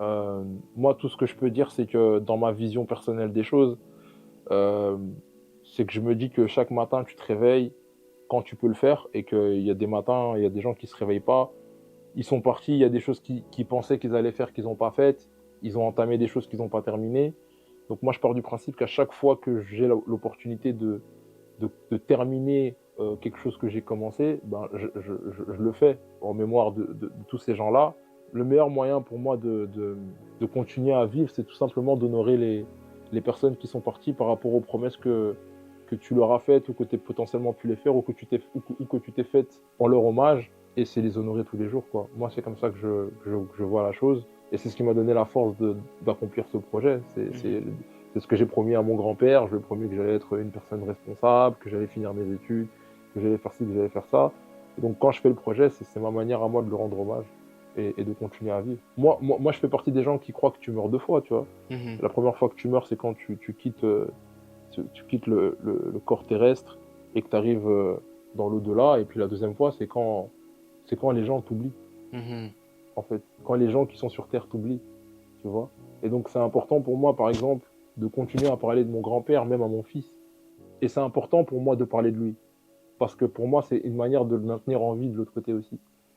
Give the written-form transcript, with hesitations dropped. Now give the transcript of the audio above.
Moi, tout ce que je peux dire, c'est que dans ma vision personnelle des choses, c'est que je me dis que chaque matin, tu te réveilles quand tu peux le faire et qu'il y a des matins, il y a des gens qui se réveillent pas. Ils sont partis, il y a des choses qu'ils pensaient qu'ils allaient faire qu'ils n'ont pas faites. Ils ont entamé des choses qu'ils n'ont pas terminées. Donc moi, je pars du principe qu'à chaque fois que j'ai l'opportunité de terminer quelque chose que j'ai commencé, ben, je le fais en mémoire de tous ces gens-là. Le meilleur moyen pour moi de continuer à vivre, c'est tout simplement d'honorer les personnes qui sont parties par rapport aux promesses que tu leur as faites ou que tu as potentiellement pu les faire ou que tu t'es faites en leur hommage. Et c'est les honorer tous les jours, quoi. Moi, c'est comme ça que je vois la chose. Et c'est ce qui m'a donné la force d'accomplir ce projet. Mhm. C'est ce que j'ai promis à mon grand-père. Je lui ai promis que j'allais être une personne responsable, que j'allais finir mes études, que j'allais faire ci, que j'allais faire ça. Et donc, quand je fais le projet, c'est ma manière à moi de le rendre hommage et de continuer à vivre. Moi, je fais partie des gens qui croient que tu meurs deux fois, tu vois. Mhm. La première fois que tu meurs, c'est quand tu quittes, tu quittes le corps terrestre et que tu arrives dans l'au-delà. Et puis la deuxième fois, c'est quand les gens t'oublient, Mhm. en fait. Quand les gens qui sont sur Terre t'oublient, tu vois. Et donc, c'est important pour moi, par exemple, de continuer à parler de mon grand-père, même à mon fils. Et c'est important pour moi de parler de lui. Parce que pour moi, c'est une manière de le maintenir en vie de l'autre côté aussi.